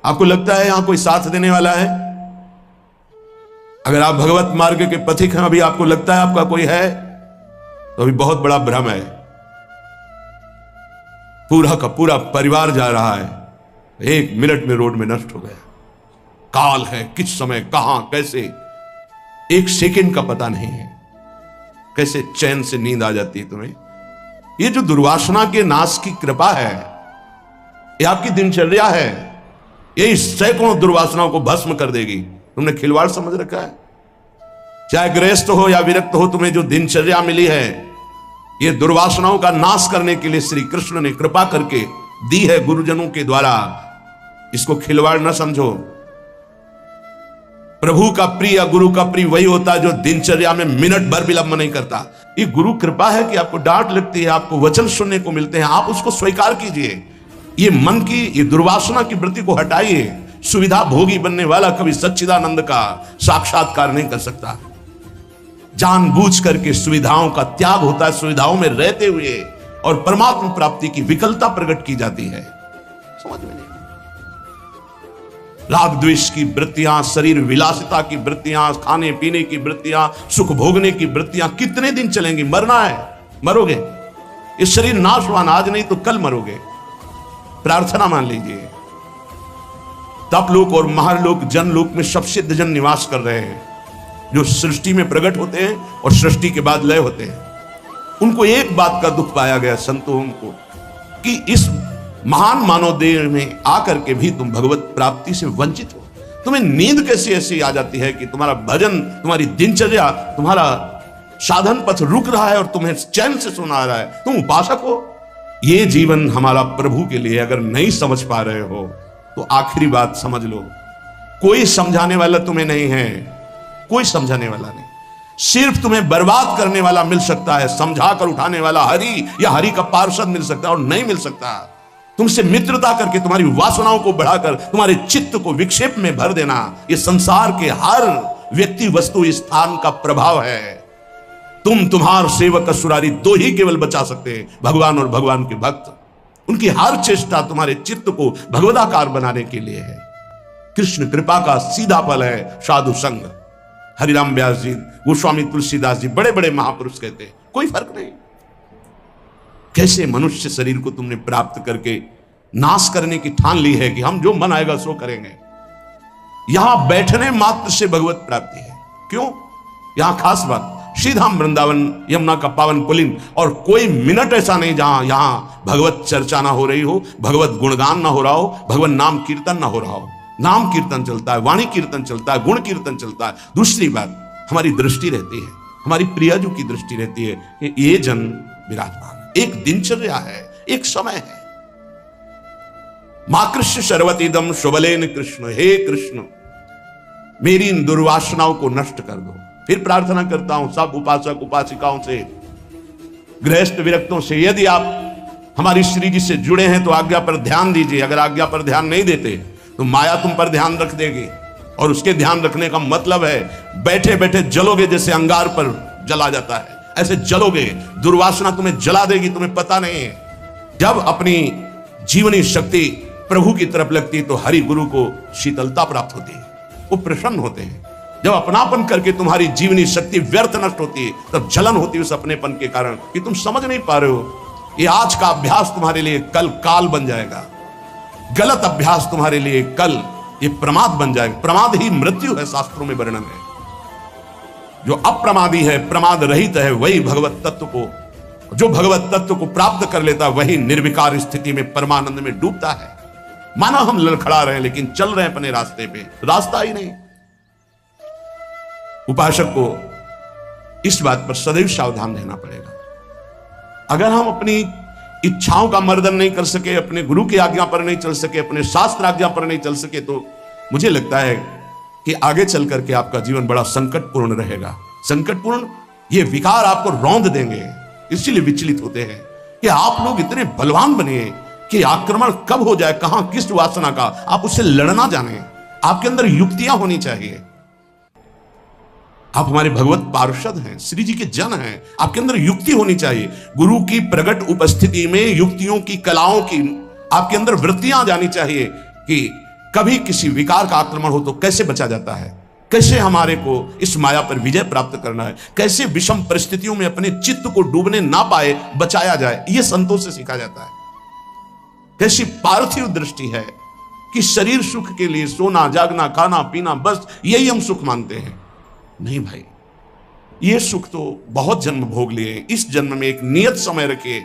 आपको लगता है यहां कोई साथ देने वाला है? अगर आप भगवत मार्ग के पथिक हैं, अभी आपको लगता है आपका कोई है, तो अभी बहुत बड़ा भ्रम है। पूरा का पूरा परिवार जा रहा है, 1 मिनट में रोड में नष्ट हो गया। काल है, किस समय कहां कैसे, 1 सेकंड का पता नहीं है। कैसे चैन से नींद आ जाती है तुम्हें? ये जो दुर्वासना के नाश की कृपा है, ये आपकी दिनचर्या है, ये सैकड़ों दुर्वासनाओं को भस्म कर देगी। तुमने खिलवाड़ समझ रखा है? चाहे गृहस्थ हो या विरक्त हो, तुम्हें जो दिनचर्या मिली है, ये दुर्वासनाओं का नाश करने के लिए श्री कृष्ण ने कृपा करके दी है गुरुजनों के द्वारा। इसको खिलवाड़ न समझो। प्रभु का प्रिय, गुरु का प्रिय वही होता है जो दिनचर्या में मिनट भर विलंब नहीं करता। ये गुरु कृपा है कि आपको डांट लगती है, आपको वचन सुनने को मिलते हैं, आप उसको स्वीकार कीजिए। ये मन की, ये दुर्वासना की वृत्ति को हटाइए। सुविधा भोगी बनने वाला कभी सच्चिदानंद का साक्षात्कार नहीं कर सकता। जानबूझ करके सुविधाओं का त्याग होता है, सुविधाओं में रहते हुए, और परमात्मा प्राप्ति की विकलता प्रकट की जाती है। समझ में नहीं? राग द्वेष की वृत्तियां, शरीर विलासिता की वृत्तियां, खाने पीने की वृत्तियां, सुख भोगने की वृत्तियां कितने दिन चलेंगी? मरना है, मरोगे। ये शरीर नाशवान, आज नहीं तो कल मरोगे। प्रार्थना मान लीजिए। तपलोक और महालोक, जनलोक में सब सिद्ध जन निवास कर रहे हैं, जो सृष्टि में प्रकट होते हैं और सृष्टि के बाद लय होते हैं। उनको एक बात का दुख पाया गया संतों को, कि इस महान मानव देह में आकर के भी तुम भगवत प्राप्ति से वंचित हो। तुम्हें नींद कैसी ऐसी आ जाती है कि तुम्हारा भजन, तुम्हारी दिनचर्या, तुम्हारा साधन पथ रुक रहा है और तुम्हें चैन से सोना आ रहा है। तुम उपासक हो। ये जीवन हमारा प्रभु के लिए, अगर नहीं समझ पा रहे हो तो आखिरी बात समझ लो, कोई समझाने वाला तुम्हें नहीं है, कोई समझाने वाला नहीं। सिर्फ तुम्हें बर्बाद करने वाला मिल सकता है, समझा कर उठाने वाला हरि या हरि का पार्षद मिल सकता है, और नहीं मिल सकता। तुमसे मित्रता करके तुम्हारी वासनाओं को बढ़ाकर तुम्हारे चित्त को विक्षेप में भर देना, ये संसार के हर व्यक्ति, वस्तु, स्थान का प्रभाव है। तुम्हार सेवक असुरारी, 2 ही केवल बचा सकते हैं, भगवान और भगवान के भक्त। उनकी हर चेष्टा तुम्हारे चित्त को भगवदाकार बनाने के लिए है। कृष्ण कृपा का सीधा फल है साधु संग। हरिराम व्यास जी, गोस्वामी तुलसीदास जी, बड़े बड़े महापुरुष कहते हैं, कोई फर्क नहीं। कैसे मनुष्य शरीर को तुमने प्राप्त करके नाश करने की ठान ली है कि हम जो मन आएगा सो करेंगे। यहां बैठने मात्र से भगवत प्राप्ति है। क्यों? यहां खास बात, श्रीधाम वृंदावन यमुना का पावन पुलिन, और कोई मिनट ऐसा नहीं जहां यहां भगवत चर्चा ना हो रही हो, भगवत गुणगान ना हो रहा हो, भगवत नाम कीर्तन ना हो रहा हो। नाम कीर्तन चलता है, वाणी कीर्तन चलता है, गुण कीर्तन चलता है। दूसरी बात, हमारी दृष्टि रहती है, हमारी प्रियजू की दृष्टि रहती है कि ये जन विराजमान। एक दिनचर्या है, एक समय है। मां कृष्ण शर्वतीदम शुभलेन कृष्ण, हे कृष्ण मेरी इन दुर्वासनाओं को नष्ट कर दो। फिर प्रार्थना करता हूं सब उपासक उपासिकाओं से, गृहस्थ विरक्तों से, यदि आप हमारी श्री जी से जुड़े हैं तो आज्ञा पर ध्यान दीजिए। अगर आज्ञा पर ध्यान नहीं देते तो माया तुम पर ध्यान रख देगी, और उसके ध्यान रखने का मतलब है बैठे बैठे जलोगे, जैसे अंगार पर जला जाता है, ऐसे जलोगे। दुर्वासना तुम्हें जला देगी, तुम्हें पता नहीं है। जब अपनी जीवनी शक्ति प्रभु की तरफ लगती है तो हरि गुरु को शीतलता प्राप्त होती है, वो प्रसन्न होते हैं। जब अपनापन करके तुम्हारी जीवनी शक्ति व्यर्थ नष्ट होती है, तब जलन होती है उस अपनेपन के कारण कि तुम समझ नहीं पा रहे हो। ये आज का अभ्यास तुम्हारे लिए कल काल बन जाएगा। गलत अभ्यास तुम्हारे लिए कल ये प्रमाद बन जाएगा। प्रमाद ही मृत्यु है, शास्त्रों में वर्णन है। जो अप्रमादी है, प्रमाद रहित है, वही भगवत तत्व को, जो भगवत तत्व को प्राप्त कर लेता, वही निर्विकार स्थिति में परमानंद में डूबता है। माना हम लड़खड़ा रहे हैं लेकिन चल रहे हैं अपने रास्ते पे, रास्ता ही नहीं। उपासक को इस बात पर सदैव सावधान रहना पड़ेगा। अगर हम अपनी इच्छाओं का मर्दन नहीं कर सके, अपने गुरु की आज्ञा पर नहीं चल सके, अपने शास्त्र आज्ञा पर नहीं चल सके, तो मुझे लगता है कि आगे चल करके आपका जीवन बड़ा संकटपूर्ण रहेगा। संकटपूर्ण, ये विकार आपको रौंद देंगे, इसीलिए विचलित होते हैं कि आप लोग इतने बलवान बनिए कि आक्रमण कब हो जाए, कहां किस वासना का, आप उससे लड़ना जाने। आपके अंदर युक्तियां होनी चाहिए। आप हमारे भगवत पार्षद हैं, श्री जी के जन हैं, आपके अंदर युक्ति होनी चाहिए। गुरु की प्रकट उपस्थिति में युक्तियों की, कलाओं की आपके अंदर वृत्तियां जानी चाहिए कि कभी किसी विकार का आक्रमण हो तो कैसे बचा जाता है, कैसे हमारे को इस माया पर विजय प्राप्त करना है, कैसे विषम परिस्थितियों में अपने चित्त को डूबने ना पाए बचाया जाए, यह संतों से सीखा जाता है। कैसी पार्थिव दृष्टि है कि शरीर सुख के लिए सोना जागना खाना पीना बस यही हम सुख मानते हैं। नहीं भाई, ये सुख तो बहुत जन्म भोग लिए, इस जन्म में एक नियत समय रखिए,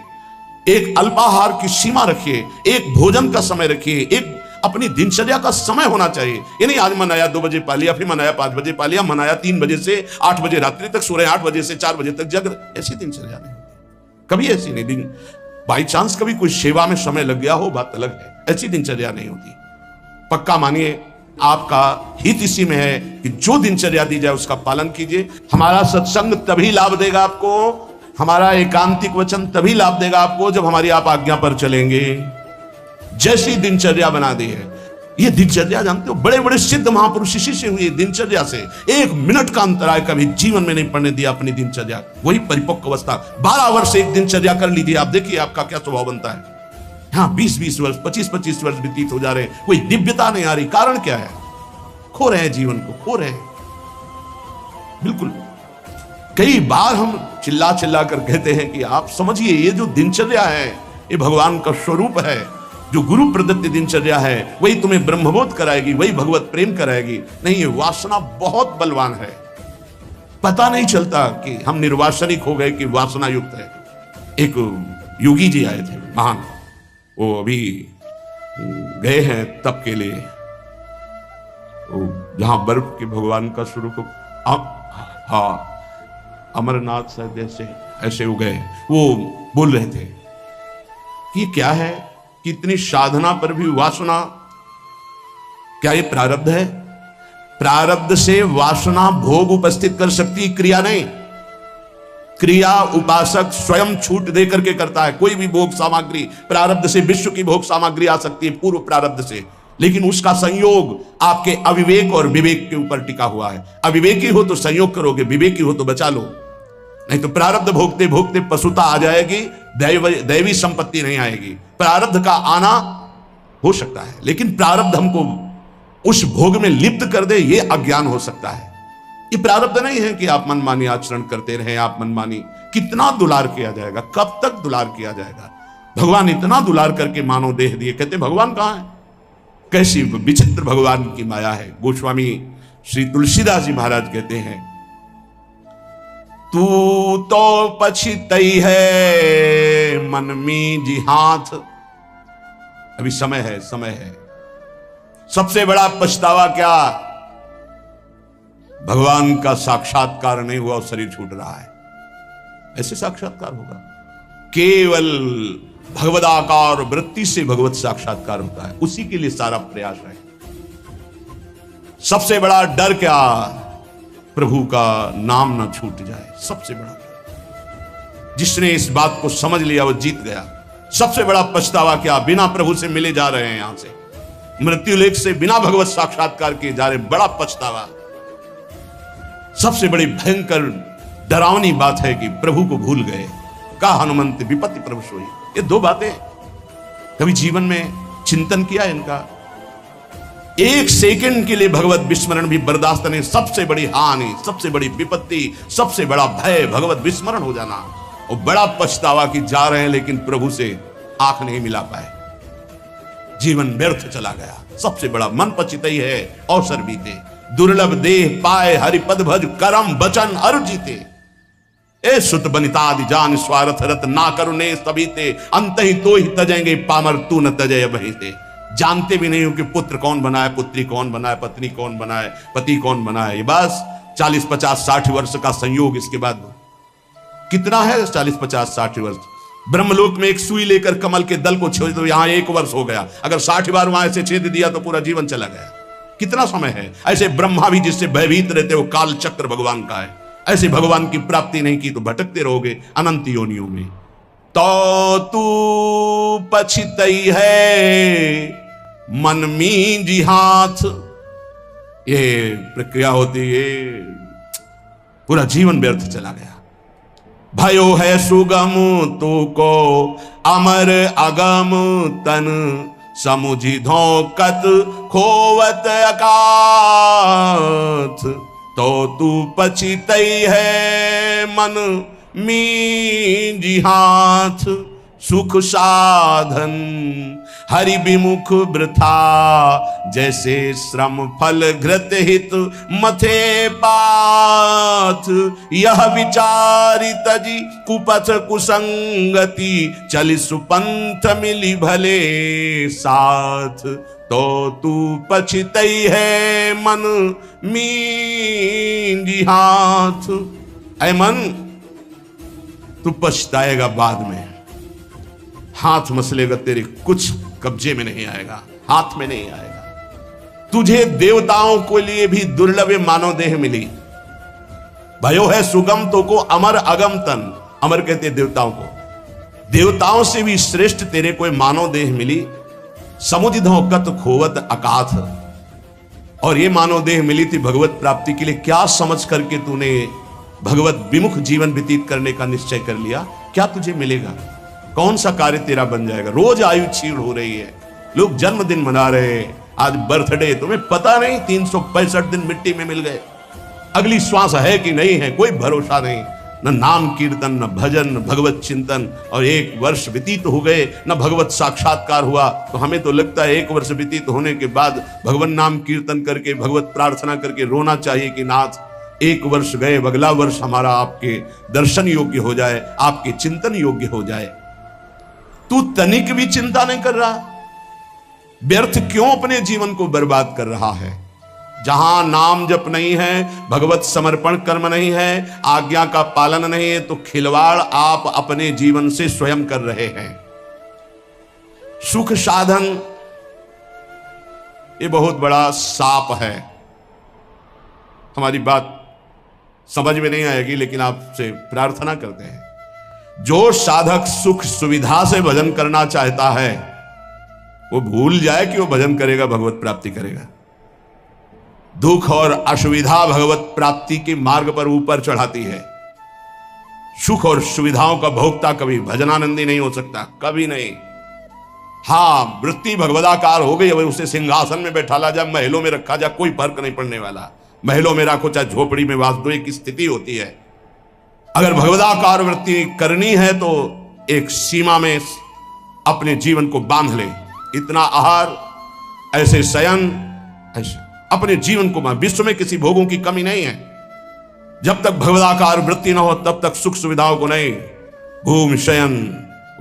एक अल्पाहार की सीमा रखिए, एक भोजन का समय रखिए, एक अपनी दिनचर्या का समय होना चाहिए। ये नहीं आज मनाया 2 बजे पा लिया, फिर मनाया 5 बजे पा लिया, मनाया 3 बजे से 8 बजे रात्रि तक सो रहे, 8 बजे से 4 बजे तक जग रहे। ऐसी दिनचर्या नहीं होती, कभी ऐसी नहीं। दिन बाई चांस कभी कोई सेवा में समय लग गया हो बात अलग है, ऐसी दिनचर्या नहीं होती। पक्का मानिए आपका हित इसी में है कि जो दिनचर्या दी जाए उसका पालन कीजिए। हमारा सत्संग तभी लाभ देगा आपको, हमारा एकांतिक वचन तभी लाभ देगा आपको जब हमारी आप आज्ञा पर चलेंगे। जैसी दिनचर्या बना दी है, ये दिनचर्या जानते हो बड़े बड़े सिद्ध महापुरुष इसी से हुए, दिनचर्या से। 1 मिनट का अंतराय कभी जीवन में नहीं पड़ने दिया अपनी दिनचर्या, वही परिपक्व अवस्था। 12 वर्ष एक दिनचर्या कर लीजिए, आप देखिए आपका क्या स्वभाव बनता है। हाँ 20-20 वर्ष 25-25 वर्ष व्यतीत हो जा रहे हैं, कोई दिव्यता नहीं आ रही। कारण क्या है? खो रहे हैं जीवन को, खो रहे हैं बिल्कुल। कई बार हम चिल्ला चिल्ला कर कहते हैं कि आप समझिए ये जो दिनचर्या है ये भगवान का स्वरूप है, जो गुरु प्रदत्त दिनचर्या है वही तुम्हें ब्रह्मबोध कराएगी, वही भगवत प्रेम कराएगी। नहीं, ये वासना बहुत बलवान है, पता नहीं चलता कि हम निर्वासनिक हो गए कि वासना युक्त है। एक योगी जी आए थे महान, वो अभी गए हैं तप के लिए, जहां बर्फ के भगवान का स्वरूप, हाँ अमरनाथ साहब जैसे ऐसे हो गए। वो बोल रहे थे कि क्या है कि इतनी साधना पर भी वासना, क्या ये प्रारब्ध है? प्रारब्ध से वासना भोग उपस्थित कर सकती, क्रिया नहीं। क्रिया उपासक स्वयं छूट दे करके करता है। कोई भी भोग सामग्री प्रारब्ध से, विश्व की भोग सामग्री आ सकती है पूर्व प्रारब्ध से, लेकिन उसका संयोग आपके अविवेक और विवेक के ऊपर टिका हुआ है। अविवेकी हो तो संयोग करोगे, विवेकी हो तो बचा लो, नहीं तो प्रारब्ध भोगते भोगते पशुता आ जाएगी, दैवी संपत्ति नहीं आएगी। प्रारब्ध का आना हो सकता है, लेकिन प्रारब्ध हमको उस भोग में लिप्त कर दे, ये अज्ञान हो सकता है। ये प्रारब्ध नहीं है कि आप मनमानी आचरण करते रहे, आप मनमानी। कितना दुलार किया जाएगा, कब तक दुलार किया जाएगा? भगवान इतना दुलार करके मानव देह दिए, कहते भगवान कहां है? कैसी विचित्र भगवान की माया है। गोस्वामी श्री तुलसीदास जी महाराज कहते हैं, तू तो पछितई है मन में जी हाथ। अभी समय है, समय है। सबसे बड़ा पछतावा क्या? भगवान का साक्षात्कार नहीं हुआ और शरीर छूट रहा है। ऐसे साक्षात्कार होगा? केवल भगवदाकार वृत्ति से भगवत साक्षात्कार होता है, उसी के लिए सारा प्रयास है। सबसे बड़ा डर क्या? प्रभु का नाम ना छूट जाए, सबसे बड़ा डर। जिसने इस बात को समझ लिया वो जीत गया। सबसे बड़ा पछतावा क्या? बिना प्रभु से मिले जा रहे हैं, यहां से मृत्यु लेख से बिना भगवत साक्षात्कार किए जा रहे, बड़ा पछतावा। सबसे बड़ी भयंकर डरावनी बात है कि प्रभु को भूल गए। का हनुमंत विपत्ति प्रभु सोई। ये 2 बातें कभी जीवन में चिंतन किया इनका? 1 सेकंड के लिए भगवत विस्मरण भी बर्दाश्त नहीं। सबसे बड़ी हानि, सबसे बड़ी विपत्ति, सबसे बड़ा भय भगवत विस्मरण हो जाना। और बड़ा पछतावा कि जा रहे हैं लेकिन प्रभु से आंख नहीं मिला पाए, जीवन व्यर्थ चला गया। सबसे बड़ा मन पछितई है अवसर बीते, दुर्लभ देह पाए हरिपद भज करम बचन अरु जीते। ए सुत बनितादि जान स्वार्थ रत ना करुणे सबीते, अंत ही तो ही तजेंगे पामर तू न तजय बहिते। जानते भी नहीं हो कि पुत्र कौन बनाए, पुत्री कौन बनाए, पत्नी कौन बनाए, पति कौन बनाए। ये बस 40, 50, 60 वर्ष का संयोग। इसके बाद कितना है 40, 50, 60 वर्ष? ब्रह्मलोक में एक सुई लेकर कमल के दल को छेद दो, यहां 1 वर्ष हो गया। अगर 60 बार वहां से छेद दिया तो पूरा जीवन चला गया। कितना समय है? ऐसे ब्रह्मा भी जिससे भयभीत रहते हो, काल चक्र भगवान का है। ऐसे भगवान की प्राप्ति नहीं की तो भटकते रहोगे अनंत योनियों में। तो तू पछितई है मन में जी हाथ। ये प्रक्रिया होती है, पूरा जीवन व्यर्थ चला गया। भयो है सुगम तो को अमर अगम तन समुझि धोकत खोवत अकाथ, तो तू पछितई है मन मींजी हाथ। सुख साधन हरि विमुख वृथा, जैसे श्रम फल घृत हित मथे पाथ। यह विचारी तजी कुपथ कुसंगति, चलि सुपंथ मिली भले साथ। तो तू पछितई है मन मींजी हाथ। ऐ मन, तू पछताएगा बाद में, हाथ मसलेगा, तेरे कुछ कब्जे में नहीं आएगा, हाथ में नहीं आएगा। तुझे देवताओं के लिए भी दुर्लभ मानव देह मिली। भयो है सुगम तो को अमर अगम तन, अमर कहते देवताओं को। देवताओं से भी श्रेष्ठ तेरे कोई मानव देह मिली। समुझि धोकत खोवत अकाथ, और ये मानव देह मिली थी भगवत प्राप्ति के लिए। क्या समझ करके तूने भगवत विमुख जीवन व्यतीत करने का निश्चय कर लिया? क्या तुझे मिलेगा? कौन सा कार्य तेरा बन जाएगा? रोज आयु क्षीण हो रही है, लोग जन्मदिन मना रहे हैं, आज बर्थडे, तुम्हें पता नहीं 365 दिन मिट्टी में मिल गए। अगली श्वास है कि नहीं है कोई भरोसा नहीं। न नाम कीर्तन, न भजन, न भगवत चिंतन, और 1 वर्ष व्यतीत हो गए, न भगवत साक्षात्कार हुआ। तो हमें तो लगता है 1 वर्ष व्यतीत होने के बाद भगवान नाम कीर्तन करके, भगवत प्रार्थना करके रोना चाहिए कि नाथ 1 वर्ष गए, अगला वर्ष हमारा आपके दर्शन योग्य हो जाए, आपके चिंतन योग्य हो जाए। तू तनिक भी चिंता नहीं कर रहा। व्यर्थ क्यों अपने जीवन को बर्बाद कर रहा है? जहां नाम जप नहीं है, भगवत समर्पण कर्म नहीं है, आज्ञा का पालन नहीं है, तो खिलवाड़ आप अपने जीवन से स्वयं कर रहे हैं। सुख साधन ये बहुत बड़ा सांप है। हमारी बात समझ में नहीं आएगी, लेकिन आपसे प्रार्थना करते हैं, जो साधक सुख सुविधा से भजन करना चाहता है वो भूल जाए कि वो भजन करेगा, भगवत प्राप्ति करेगा। दुख और असुविधा भगवत प्राप्ति के मार्ग पर ऊपर चढ़ाती है। सुख और सुविधाओं का भोक्ता कभी भजनानंदी नहीं हो सकता, कभी नहीं। हाँ, वृत्ति भगवदाकार हो गई, अब उसे सिंहासन में बैठा ला जा, महलों में रखा जा, कोई फर्क नहीं पड़ने वाला। महलों में रखो चाहे झोपड़ी में, वास्तविक स्थिति होती है। अगर भगवदाकार वृत्ति करनी है तो एक सीमा में अपने जीवन को बांध ले। इतना आहार, ऐसे शयन, ऐसे अपने जीवन को बांध। विश्व में किसी भोगों की कमी नहीं है। जब तक भगवदाकार वृत्ति न हो तब तक सुख सुविधाओं को नहीं। घूम शयन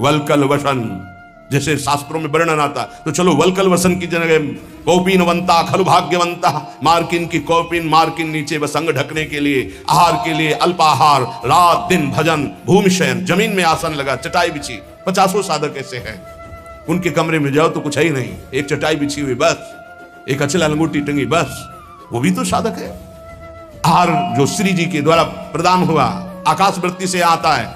वलकल वसन, जैसे शास्त्रों में वर्णन आता, तो चलो वलकल वसन की जगह कौपीनवंता खलु भाग्यवंता, मार्किन की कौपीन, मार्किन नीचे वसंग ढकने के लिए, आहार के लिए अल्पाहार, रात दिन भजन, भूमि शयन, जमीन में आसन लगा, चटाई बिछी। 50 साधक ऐसे हैं, उनके कमरे में जाओ तो कुछ है ही नहीं, एक चटाई बिछी हुई बस, एक अचला लंगोटी टंगी बस, वो भी तो साधक है। आहार जो श्री जी के द्वारा प्रदान हुआ आकाश वृत्ति से आता है।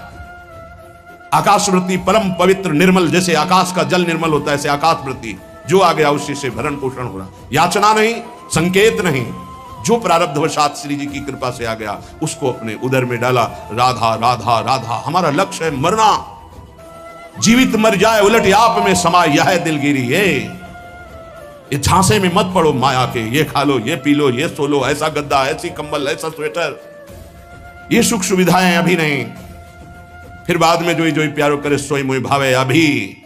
आकाश वृत्ति परम पवित्र निर्मल, जैसे आकाश का जल निर्मल होता है, ऐसे आकाश वृत्ति जो आ गया उसी से भरण पोषण हो रहा। याचना नहीं, संकेत नहीं, जो प्रारब्धवशात श्री जी की कृपा से आ गया उसको अपने उदर में डाला। राधा राधा राधा, हमारा लक्ष्य है मरना, जीवित मर जाए उलट आप में समाये यह दिलगिरी। ये झांसे में मत पड़ो माया के, ये खा लो, ये पी लो, ये सो लो, ऐसा गद्दा, ऐसी कंबल, ऐसा स्वेटर, ये सुख सुविधाएं अभी नहीं, फिर बाद में जोई जोई प्यारो करे सोई मोई भावे। अभी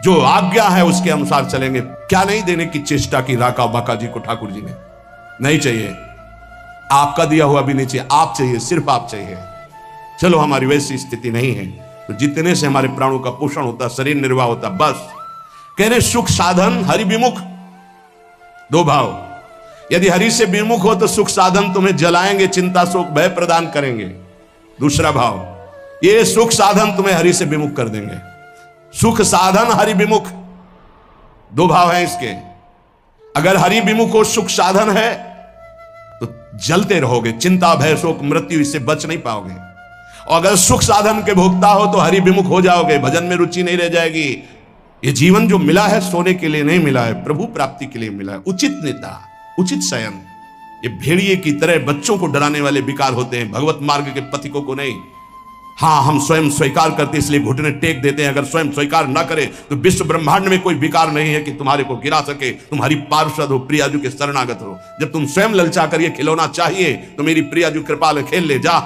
जो आज्ञा है उसके अनुसार चलेंगे। क्या नहीं देने की चेष्टा की राका बाका जी को ठाकुर जी ने? नहीं चाहिए, आपका दिया हुआ भी नहीं चाहिए, आप चाहिए, सिर्फ आप चाहिए। चलो हमारी वैसी स्थिति नहीं है, तो जितने से हमारे प्राणों का पोषण होता, शरीर निर्वाह होता, बस। कह रहे सुख साधन हरि विमुख, 2 भाव। यदि हरि से विमुख हो तो सुख साधन तुम्हें जलाएंगे, चिंता शोक भय प्रदान करेंगे। दूसरा भाव, ये सुख साधन तुम्हें हरि से विमुख कर देंगे। सुख साधन हरि विमुख, 2 भाव हैं इसके। अगर हरि विमुख हो, सुख साधन है, तो जलते रहोगे, चिंता भय शोक मृत्यु इससे बच नहीं पाओगे। और अगर सुख साधन के भोक्ता हो तो हरि विमुख हो जाओगे, भजन में रुचि नहीं रह जाएगी। ये जीवन जो मिला है सोने के लिए नहीं मिला है, प्रभु प्राप्ति के लिए मिला है। उचित नेता, उचित शयन। ये भेड़िए की तरह बच्चों को डराने वाले विकार होते हैं, भगवत मार्ग के पथिकों को नहीं। हाँ, हम स्वयं स्वीकार करते इसलिए घुटने टेक देते हैं। अगर स्वयं स्वीकार ना करे तो विश्व ब्रह्मांड में कोई विकार नहीं है कि तुम्हारे को गिरा सके, तुम्हारी पार्षद हो, प्रियाजू के शरणागत हो। जब तुम स्वयं ललचा कर ये खिलौना चाहिए तो मेरी प्रियाजू कृपाल खेल ले जा,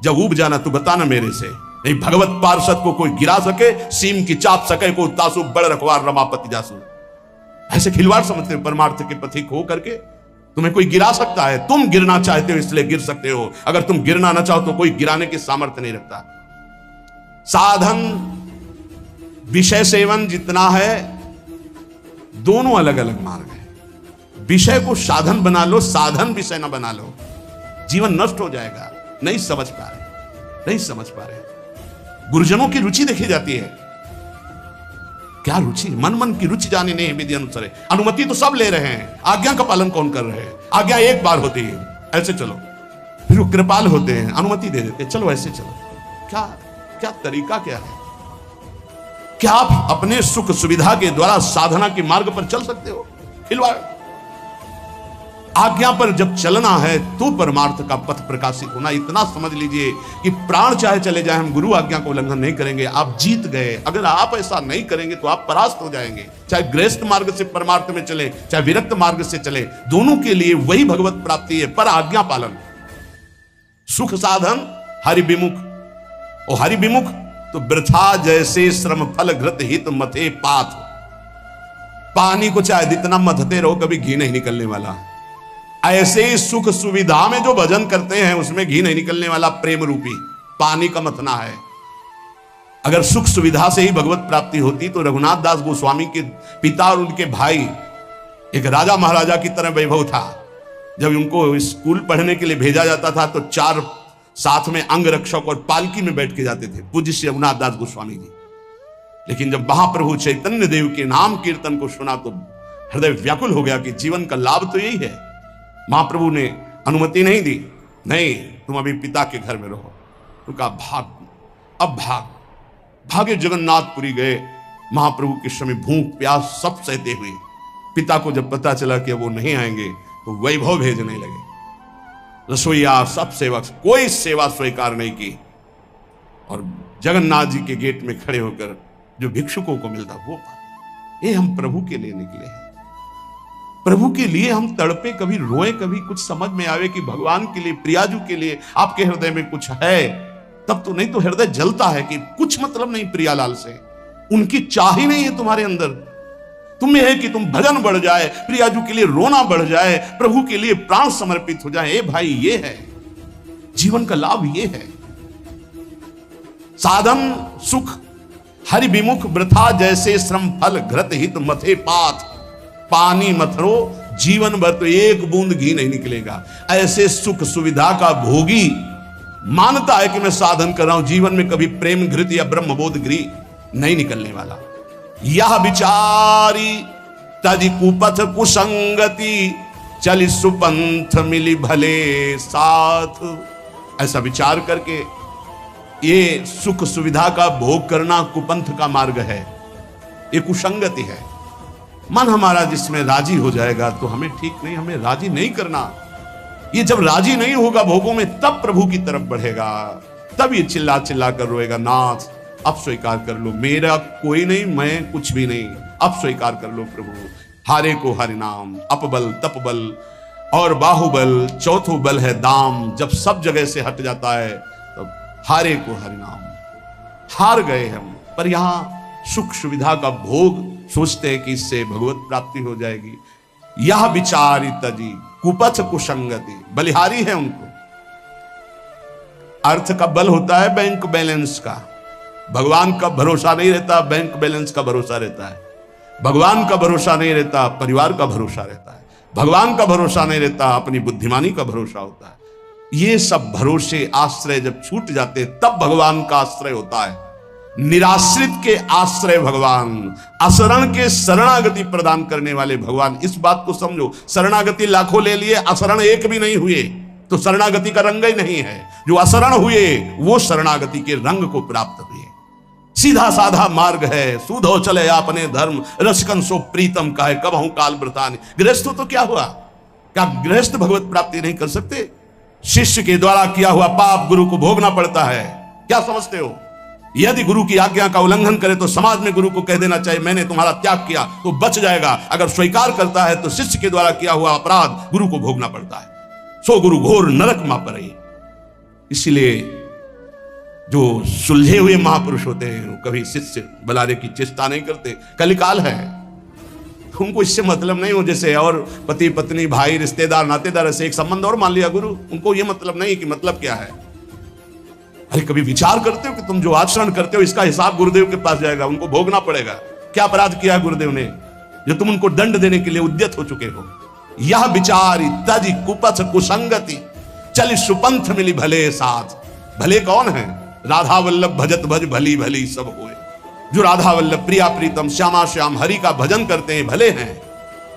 जब ऊब जाना तू बताना मेरे से। नहीं भगवत पार्षद को कोई गिरा सके, सीम की चाप सके को तासु बड़ रखवार रमापति जासू। ऐसे खिलवाड़ समझते हो परमार्थ के पथिक हो करके। तुम्हें कोई गिरा सकता है, तुम गिरना चाहते हो इसलिए गिर सकते हो। अगर तुम गिरना ना चाहो तो कोई गिराने की सामर्थ्य नहीं रखता। साधन विषय सेवन जितना है, दोनों अलग अलग मार्ग है। विषय को साधन बना लो, साधन विषय ना बना लो, जीवन नष्ट हो जाएगा। नहीं समझ पा रहे, नहीं समझ पा रहे। गुरुजनों की रुचि देखी जाती है। क्या रुचि? मन मन की रुचि जानी नहीं विधि अनुसार। अनुमति तो सब ले रहे हैं, आज्ञा का पालन कौन कर रहे हैं? आज्ञा एक बार होती है, ऐसे चलो। फिर वो कृपाल होते हैं, अनुमति दे देते हैं, चलो ऐसे चलो। क्या क्या तरीका क्या है? क्या आप अपने सुख सुविधा के द्वारा साधना के मार्ग पर चल सकते हो? खिलवाड़। आज्ञा पर जब चलना है तो परमार्थ का पथ प्रकाशित होना। इतना समझ लीजिए कि प्राण चाहे चले जाए, हम गुरु आज्ञा को उल्लंघन नहीं करेंगे। आप जीत गए। अगर आप ऐसा नहीं करेंगे तो आप परास्त हो जाएंगे। चाहे गृहस्थ मार्ग से परमार्थ में चले, चाहे विरक्त मार्ग से चले, दोनों के लिए वही भगवत प्राप्ति है, पर आज्ञा पालन। सुख साधन हरि विमुख, और हरि विमुख तो वृथा जैसे श्रम फल घृत हित मथे पाथ। पानी को चाहे जितना मथते रहो कभी घी नहीं निकलने वाला। ऐसे ही सुख सुविधा में जो भजन करते हैं उसमें घी नहीं निकलने वाला प्रेम रूपी पानी का मथना है। अगर सुख सुविधा से ही भगवत प्राप्ति होती तो रघुनाथ दास गोस्वामी के पिता और उनके भाई एक राजा महाराजा की तरह वैभव था। जब उनको स्कूल पढ़ने के लिए भेजा जाता था तो 4 साथ में अंग रक्षक और पालकी में बैठ के जाते थे, पूज्य श्री रघुनाथ दास गोस्वामी जी। लेकिन जब महाप्रभु चैतन्य देव के नाम कीर्तन को सुना तो हृदय व्याकुल हो गया कि जीवन का लाभ तो यही है। महाप्रभु ने अनुमति नहीं दी, नहीं तुम अभी पिता के घर में रहो। तो कहा भाग, अब भागे जगन्नाथपुरी गए। महाप्रभु के समय भूख प्यास सब सहते हुए पिता को जब पता चला कि वो नहीं आएंगे तो वैभव भेजने लगे। रसोईया सब सेवक, कोई सेवा स्वीकार नहीं की और जगन्नाथ जी के गेट में खड़े होकर जो भिक्षुकों को मिलता वो पाते। ये हम प्रभु के लिए निकले हैं, प्रभु के लिए हम तड़पे, कभी रोए, कभी कुछ समझ में आवे कि भगवान के लिए, प्रियाजू के लिए आपके हृदय में कुछ है तब तो। नहीं तो हृदय जलता है कि कुछ मतलब नहीं प्रियालाल से, उनकी चाह ही नहीं है तुम्हारे अंदर। तुम्हें है कि तुम भजन बढ़ जाए, प्रियाजू के लिए रोना बढ़ जाए, प्रभु के लिए प्राण समर्पित हो जाए। ए भाई, ये है जीवन का लाभ, ये है साधन सुख हरि विमुख वृथा जैसे श्रम फल घृत हित मथे पाथ। पानी मथरो जीवन भर तो एक बूंद घी नहीं निकलेगा। ऐसे सुख सुविधा का भोगी मानता है कि मैं साधन कर रहा हूं, जीवन में कभी प्रेम घृत या ब्रह्मबोध घी नहीं निकलने वाला। यह विचारी तज कुपथ कुसंगति, चली सुपंथ मिली भले साथ। ऐसा विचार करके ये सुख सुविधा का भोग करना कुपंथ का मार्ग है, ये कुसंगति है। मन हमारा जिसमें राजी हो जाएगा तो हमें ठीक नहीं, हमें राजी नहीं करना। ये जब राजी नहीं होगा भोगों में तब प्रभु की तरफ बढ़ेगा, तब ये चिल्ला चिल्ला कर रोएगा, नाथ अब स्वीकार कर लो, मेरा कोई नहीं, मैं कुछ भी नहीं, अब स्वीकार कर लो प्रभु। हारे को हरि नाम, अपबल तपबल और बाहुबल, चौथो बल है दाम। जब सब जगह से हट जाता है तब हारे को हरि नाम। हार गए हम, पर यहां सुख सुविधा का भोग सोचते हैं कि इससे भगवत प्राप्ति हो जाएगी। यह विचारी तजी कुपथ कुसंगति, बलिहारी है उनको। अर्थ का बल होता है बैंक बैलेंस का, भगवान का भरोसा नहीं रहता, बैंक बैलेंस का भरोसा रहता है। भगवान का भरोसा नहीं रहता, परिवार का भरोसा रहता है। भगवान का भरोसा नहीं रहता, अपनी बुद्धिमानी का भरोसा होता है। ये सब भरोसे आश्रय जब छूट जाते तब भगवान का आश्रय होता है। निराश्रित के आश्रय भगवान, असरण के शरणागति प्रदान करने वाले भगवान। इस बात को समझो, शरणागति लाखों ले लिए, असरण एक भी नहीं हुए तो शरणागति का रंग ही नहीं है। जो असरण हुए वो शरणागति के रंग को प्राप्त हुए। सीधा साधा मार्ग है, सूधो चले आपने धर्म, रसकन सो प्रीतम का है, कब हूं काल व्रतान। गृहस्थ तो क्या हुआ? क्या गृहस्थ भगवत प्राप्ति नहीं कर सकते? शिष्य के द्वारा किया हुआ पाप गुरु को भोगना पड़ता है। क्या समझते हो? यदि गुरु की आज्ञा का उल्लंघन करे तो समाज में गुरु को कह देना चाहिए मैंने तुम्हारा त्याग किया, तो बच जाएगा। अगर स्वीकार करता है तो शिष्य के द्वारा किया हुआ अपराध गुरु को भोगना पड़ता है। सो गुरु घोर नरक मा पड़े। इसलिए जो सुलझे हुए महापुरुष होते हैं वो कभी शिष्य बुलाने की चेष्टा नहीं करते। कलिकाल है, उनको इससे मतलब नहीं हो। जैसे और पति पत्नी भाई रिश्तेदार नातेदार ऐसे एक संबंध और मान लिया गुरु, उनको ये मतलब नहीं कि मतलब क्या है। अरे कभी विचार करते हो कि तुम जो आचरण करते हो इसका हिसाब गुरुदेव के पास जाएगा, उनको भोगना पड़ेगा। क्या अपराध किया गुरुदेव ने जो तुम उनको दंड देने के लिए उद्यत हो चुके हो? यह विचारी तज कुपथ कुसंगति चल सुपंथ मिली भले साथ। भले कौन है? राधा वल्लभ भजत भज भली भली सब होए। जो राधा वल्लभ प्रिया प्रीतम श्यामा श्याम हरि का भजन करते हैं भले हैं।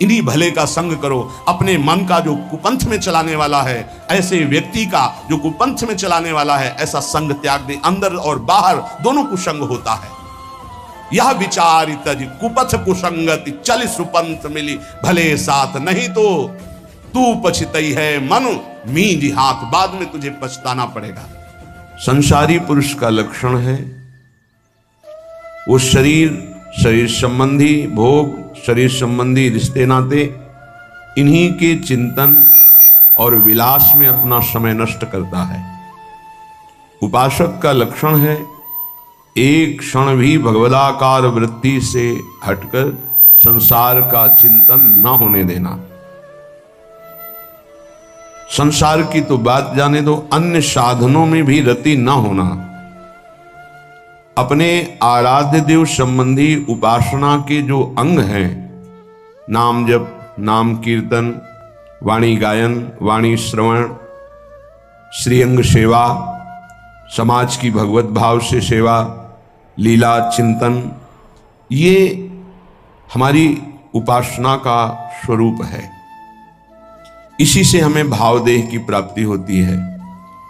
इन्हीं भले का संग करो। अपने मन का जो कुपंथ में चलाने वाला है, ऐसे व्यक्ति का जो कुपंथ में चलाने वाला है, ऐसा संग त्याग दे। अंदर और बाहर दोनों कुसंग होता है। यह विचार तज कुपथ कुसंगति चल सुपंथ मिली भले साथ। नहीं तो तू पछतई है मन मीज हाथ, बाद में तुझे पछताना पड़ेगा। संसारी पुरुष का लक्षण है वो शरीर संबंधी भोग, शरीर संबंधी रिश्ते नाते, इन्हीं के चिंतन और विलास में अपना समय नष्ट करता है। उपासक का लक्षण है एक क्षण भी भगवदाकार वृत्ति से हटकर संसार का चिंतन न होने देना। संसार की तो बात जाने दो, अन्य साधनों में भी रति न होना। अपने आराध्य देव संबंधी उपासना के जो अंग हैं, नाम जप, नाम कीर्तन, वाणी गायन, वाणी श्रवण, श्रीअंग सेवा, समाज की भगवत भाव से सेवा, लीला चिंतन, ये हमारी उपासना का स्वरूप है। इसी से हमें भावदेह की प्राप्ति होती है।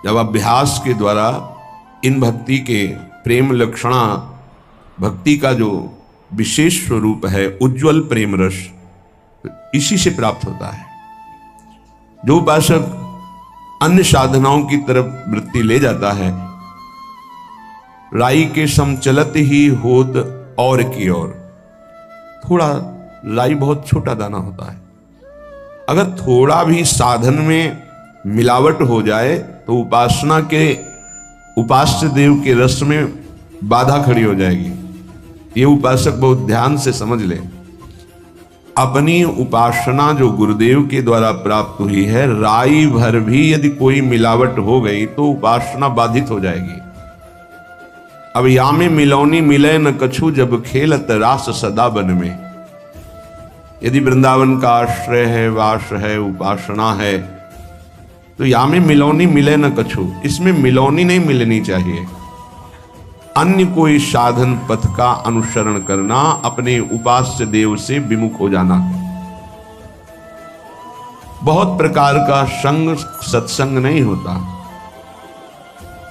जब अभ्यास के द्वारा इन भक्ति के प्रेम लक्षणा, भक्ति का जो विशेष स्वरूप है उज्जवल प्रेम रस, इसी से प्राप्त होता है। जो उपासक अन्य साधनाओं की तरफ वृत्ति ले जाता है, राई के सम चलत ही होत और की ओर। थोड़ा राई बहुत छोटा दाना होता है, अगर थोड़ा भी साधन में मिलावट हो जाए तो उपासना के उपास्य देव के रस में बाधा खड़ी हो जाएगी। ये उपासक बहुत ध्यान से समझ ले। अपनी उपासना जो गुरुदेव के द्वारा प्राप्त हुई है, राई भर भी यदि कोई मिलावट हो गई तो उपासना बाधित हो जाएगी। अब या में मिलौनी मिले न कछु जब खेलत रास सदा बन में। यदि वृंदावन का आश्रय है, वास है, उपासना है, तो या में मिलौनी मिले न कछु, इसमें मिलौनी नहीं मिलनी चाहिए। अन्य कोई साधन पथ का अनुसरण करना, अपने उपास्य देव से विमुख हो जाना। बहुत प्रकार का संग सत्संग नहीं होता।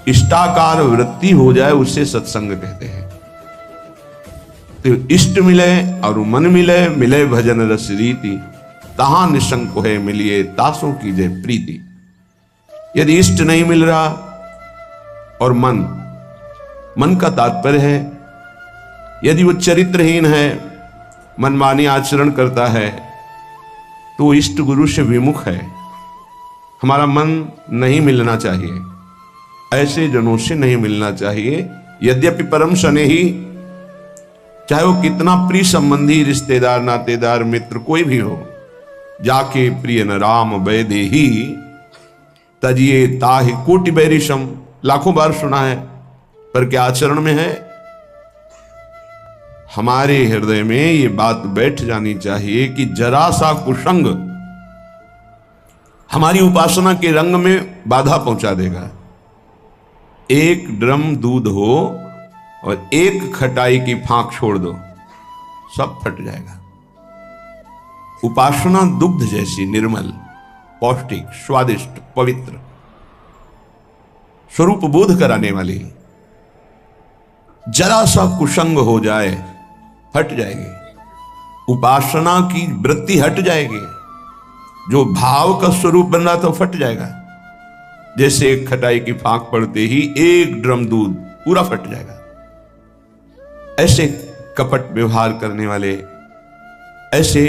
इष्टाकार वृत्ति हो जाए उसे सत्संग कहते हैं। तो इष्ट मिले और मन मिले, मिले भजन रस रीति, तहां निशंक है मिलिए तासों की जय प्रीति। यदि इष्ट नहीं मिल रहा और मन का तात्पर्य है यदि वो चरित्रहीन है, मनमानी आचरण करता है, तो इष्ट गुरु से विमुख है। हमारा मन नहीं मिलना चाहिए, ऐसे जनों से नहीं मिलना चाहिए। यद्यपि परम स्नेही, चाहे वो कितना प्रिय संबंधी, रिश्तेदार, नातेदार, मित्र कोई भी हो, जाके प्रिय न राम वैदेही तजिए ताहि कोटि बैरिशम, लाखों बार सुना है, पर क्या आचरण में है? हमारे हृदय में ये बात बैठ जानी चाहिए कि जरा सा कुसंग हमारी उपासना के रंग में बाधा पहुंचा देगा। एक ड्रम दूध हो और एक खटाई की फांक छोड़ दो, सब फट जाएगा। उपासना दुग्ध जैसी निर्मल, पौष्टिक, स्वादिष्ट, पवित्र, स्वरूप बोध कराने वाली, जरा सा कुसंग हो जाए हट जाएगी। उपासना की वृत्ति हट जाएगी। जो भाव का स्वरूप बन रहा था फट जाएगा। जैसे एक खटाई की फांक पड़ते ही एक ड्रम दूध पूरा फट जाएगा। ऐसे कपट व्यवहार करने वाले, ऐसे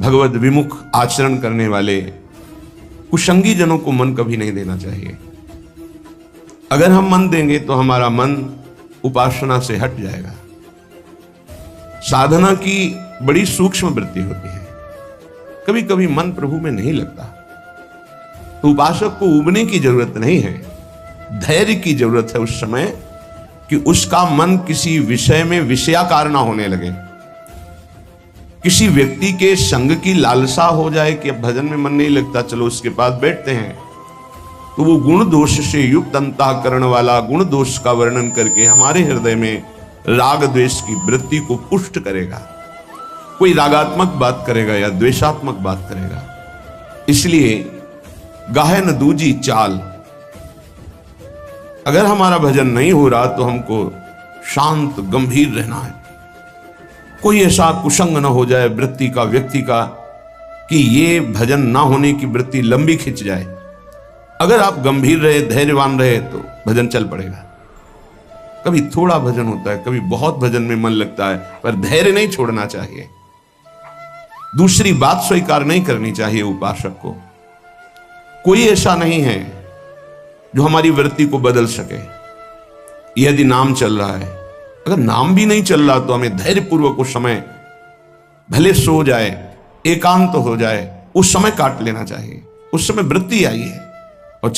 भगवद विमुख आचरण करने वाले कुसंगी जनों को मन कभी नहीं देना चाहिए। अगर हम मन देंगे तो हमारा मन उपासना से हट जाएगा। साधना की बड़ी सूक्ष्म वृत्ति होती है, कभी कभी मन प्रभु में नहीं लगता, तो उपासक को उबने की जरूरत नहीं है, धैर्य की जरूरत है उस समय कि उसका मन किसी विषय में विषयाकार ना होने लगे। किसी व्यक्ति के संग की लालसा हो जाए कि अब भजन में मन नहीं लगता, चलो उसके पास बैठते हैं, तो वो गुण दोष से युक्त अंतःकरण वाला गुण दोष का वर्णन करके हमारे हृदय में राग द्वेष की वृत्ति को पुष्ट करेगा। कोई रागात्मक बात करेगा या द्वेषात्मक बात करेगा। इसलिए गाहे न दूजी चाल। अगर हमारा भजन नहीं हो रहा तो हमको शांत गंभीर रहना है। कोई ऐसा कुसंग न हो जाए वृत्ति का, व्यक्ति का, कि ये भजन ना होने की वृत्ति लंबी खिंच जाए। अगर आप गंभीर रहे, धैर्यवान रहे तो भजन चल पड़ेगा। कभी थोड़ा भजन होता है, कभी बहुत भजन में मन लगता है, पर धैर्य नहीं छोड़ना चाहिए। दूसरी बात स्वीकार नहीं करनी चाहिए उपासक को। कोई ऐसा नहीं है जो हमारी वृत्ति को बदल सके। यदि नाम चल रहा है, अगर नाम भी नहीं चल रहा तो हमें धैर्यपूर्वक उस समय, भले सो जाए, एकांत हो जाए, उस समय काट लेना चाहिए। उस समय वृत्ति आई है और